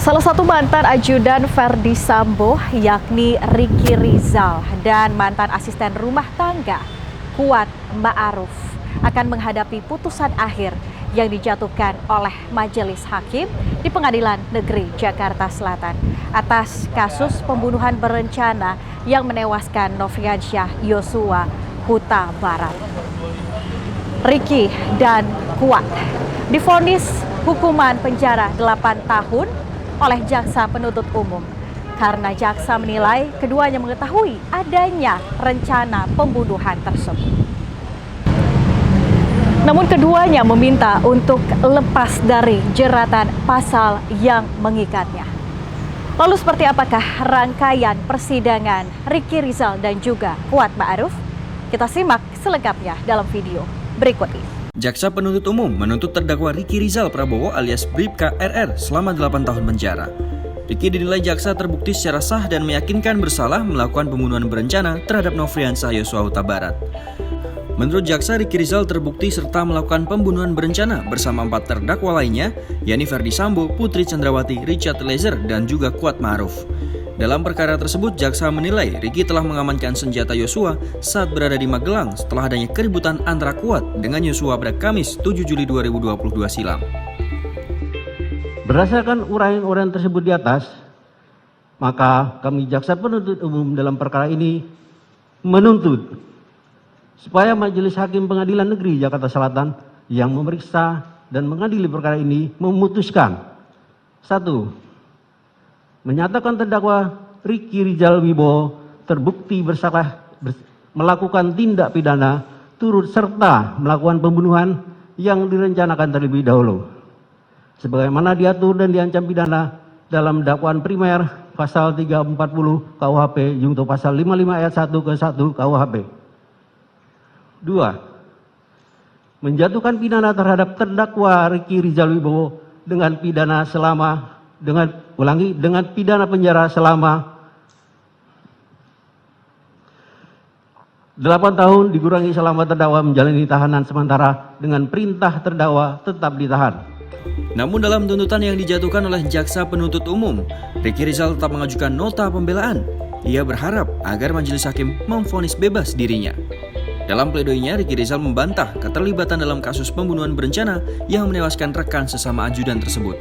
Salah satu mantan ajudan Ferdy Sambo yakni Ricky Rizal dan mantan asisten rumah tangga Kuat Ma'ruf akan menghadapi putusan akhir yang dijatuhkan oleh Majelis Hakim di Pengadilan Negeri Jakarta Selatan atas kasus pembunuhan berencana yang menewaskan Nofriansyah Yosua Huta Barat. Ricky dan Kuat divonis hukuman penjara 8 tahun oleh jaksa penuntut umum karena jaksa menilai keduanya mengetahui adanya rencana pembunuhan tersebut. Namun keduanya meminta untuk lepas dari jeratan pasal yang mengikatnya. Lalu seperti apakah rangkaian persidangan Ricky Rizal dan juga Kuat Ma'ruf? Kita simak selengkapnya dalam video berikut ini. Jaksa penuntut umum menuntut terdakwa Ricky Rizal Prabowo alias Bribka RR selama 8 tahun penjara. Ricky dinilai jaksa terbukti secara sah dan meyakinkan bersalah melakukan pembunuhan berencana terhadap Nofriansyah Yosua Huta Barat. Menurut jaksa, Ricky Rizal terbukti serta melakukan pembunuhan berencana bersama 4 terdakwa lainnya, yakni Ferdy Sambo, Putri Chandrawati, Richard Eliezer, dan juga Kuat Ma'ruf. Dalam perkara tersebut, jaksa menilai Ricky telah mengamankan senjata Yosua saat berada di Magelang setelah adanya keributan antara Kuat dengan Yosua pada Kamis 7 Juli 2022 silam. Berdasarkan uraian-uraian tersebut di atas, maka kami jaksa penuntut umum dalam perkara ini menuntut supaya Majelis Hakim Pengadilan Negeri Jakarta Selatan yang memeriksa dan mengadili perkara ini memutuskan: 1. Menyatakan terdakwa Ricky Rizal Wibowo terbukti bersalah melakukan tindak pidana turut serta melakukan pembunuhan yang direncanakan terlebih dahulu, sebagaimana diatur dan diancam pidana dalam dakwaan primer pasal 340 KUHP junto pasal 55 ayat 1 ke 1 KUHP. 2. Menjatuhkan pidana terhadap terdakwa Ricky Rizal Wibowo dengan pidana pidana penjara selama 8 tahun dikurangi selama terdakwa menjalani tahanan sementara dengan perintah terdakwa tetap ditahan. Namun dalam tuntutan yang dijatuhkan oleh jaksa penuntut umum, Ricky Rizal tetap mengajukan nota pembelaan. Ia berharap agar majelis hakim memvonis bebas dirinya. Dalam pledoinya, Ricky Rizal membantah keterlibatan dalam kasus pembunuhan berencana yang menewaskan rekan sesama ajudan tersebut.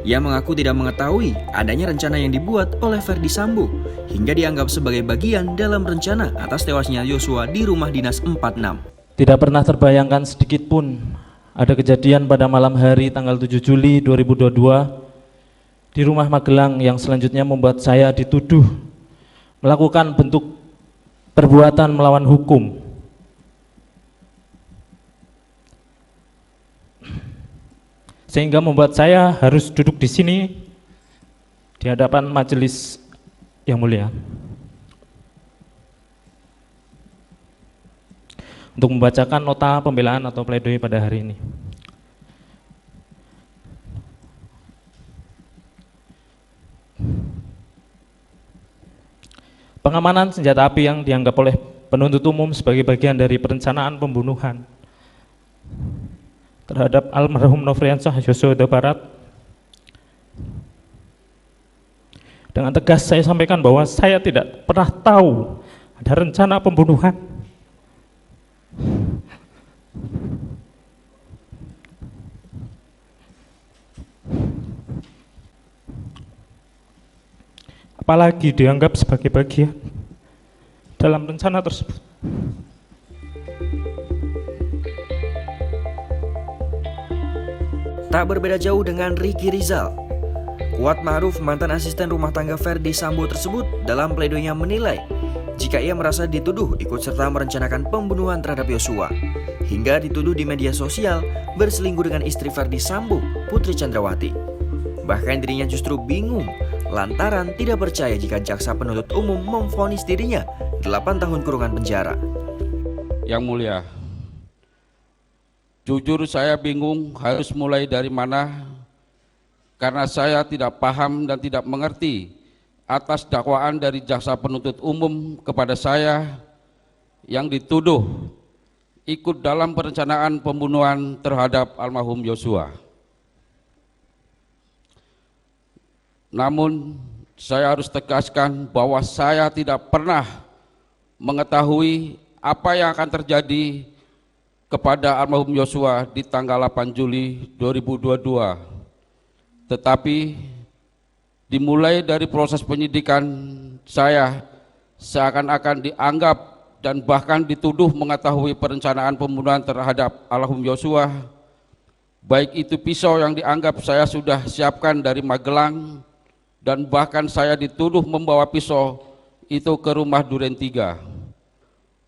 Ia mengaku tidak mengetahui adanya rencana yang dibuat oleh Ferdy Sambo hingga dianggap sebagai bagian dalam rencana atas tewasnya Yosua di rumah dinas 46. Tidak pernah terbayangkan sedikit pun ada kejadian pada malam hari tanggal 7 Juli 2022 di rumah Magelang yang selanjutnya membuat saya dituduh melakukan bentuk perbuatan melawan hukum. Sehingga membuat saya harus duduk di sini di hadapan majelis yang mulia untuk membacakan nota pembelaan atau pledoi pada hari ini. Pengamanan senjata api yang dianggap oleh penuntut umum sebagai bagian dari perencanaan pembunuhan terhadap almarhum Nofriansyah Yosua Huta Barat. Dengan tegas saya sampaikan bahwa saya tidak pernah tahu ada rencana pembunuhan. Apalagi dianggap sebagai bagian dalam rencana tersebut. Tak berbeda jauh dengan Ricky Rizal, Kuat Ma'ruf, mantan asisten rumah tangga Ferdy Sambo tersebut, dalam pledoinya menilai jika ia merasa dituduh ikut serta merencanakan pembunuhan terhadap Yosua hingga dituduh di media sosial berselingkuh dengan istri Ferdy Sambo, Putri Chandrawati. Bahkan dirinya justru bingung lantaran tidak percaya jika jaksa penuntut umum memvonis dirinya 8 tahun kurungan penjara. Yang mulia, jujur saya bingung harus mulai dari mana karena saya tidak paham dan tidak mengerti atas dakwaan dari jaksa penuntut umum kepada saya yang dituduh ikut dalam perencanaan pembunuhan terhadap almarhum Yosua. Namun saya harus tegaskan bahwa saya tidak pernah mengetahui apa yang akan terjadi kepada almarhum Yosua di tanggal 8 Juli 2022. Tetapi dimulai dari proses penyidikan saya seakan-akan dianggap dan bahkan dituduh mengetahui perencanaan pembunuhan terhadap almarhum Yosua, baik itu pisau yang dianggap saya sudah siapkan dari Magelang, dan bahkan saya dituduh membawa pisau itu ke rumah Duren 3.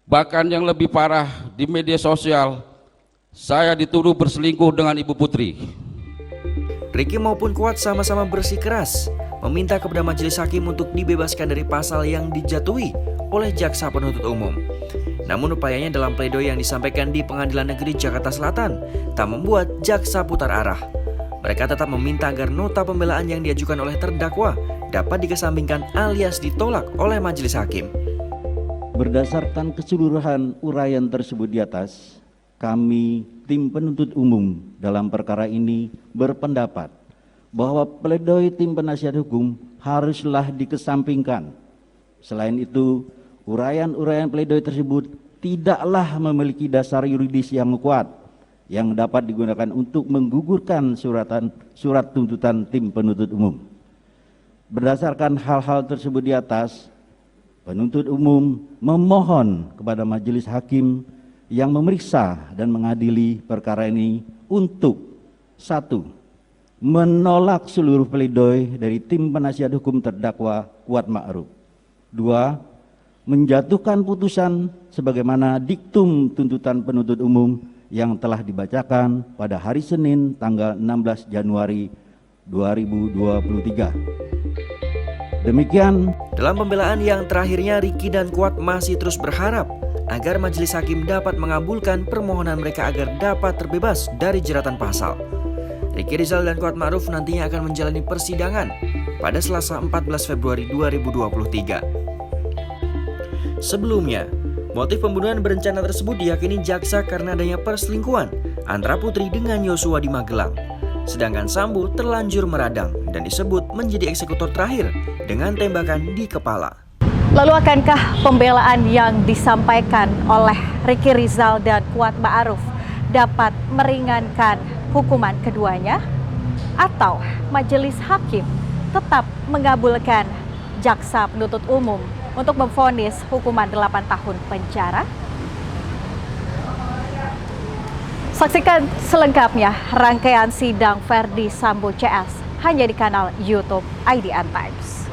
Bahkan yang lebih parah, di media sosial saya dituduh berselingkuh dengan Ibu Putri. Ricky maupun Kuat sama-sama bersikeras meminta kepada majelis hakim untuk dibebaskan dari pasal yang dijatuhi oleh jaksa penuntut umum. Namun upayanya dalam pledoi yang disampaikan di Pengadilan Negeri Jakarta Selatan tak membuat jaksa putar arah. Mereka tetap meminta agar nota pembelaan yang diajukan oleh terdakwa dapat dikesampingkan alias ditolak oleh majelis hakim. Berdasarkan keseluruhan uraian tersebut di atas, kami tim penuntut umum dalam perkara ini berpendapat bahwa pledoi tim penasihat hukum haruslah dikesampingkan. Selain itu, uraian-uraian pledoi tersebut tidaklah memiliki dasar yuridis yang kuat yang dapat digunakan untuk menggugurkan surat tuntutan tim penuntut umum. Berdasarkan hal-hal tersebut di atas, penuntut umum memohon kepada majelis hakim yang memeriksa dan mengadili perkara ini untuk: 1. Menolak seluruh pledoi dari tim penasihat hukum terdakwa Kuat Ma'ruf. 2. Menjatuhkan putusan sebagaimana diktum tuntutan penuntut umum yang telah dibacakan pada hari Senin tanggal 16 Januari 2023. Demikian. Dalam pembelaan yang terakhirnya, Ricky dan Kuat masih terus berharap agar majelis hakim dapat mengabulkan permohonan mereka agar dapat terbebas dari jeratan pasal. Ricky Rizal dan Kuat Ma'ruf nantinya akan menjalani persidangan pada Selasa 14 Februari 2023. Sebelumnya, motif pembunuhan berencana tersebut diyakini jaksa karena adanya perselingkuhan antara Putri dengan Yosua di Magelang. Sedangkan Sambo terlanjur meradang dan disebut menjadi eksekutor terakhir dengan tembakan di kepala. Lalu akankah pembelaan yang disampaikan oleh Ricky Rizal dan Kuat Ma'ruf dapat meringankan hukuman keduanya? Atau majelis hakim tetap mengabulkan jaksa penuntut umum untuk memvonis hukuman 8 tahun penjara? Saksikan selengkapnya rangkaian sidang Verdi Sambo CS hanya di kanal YouTube IDN Times.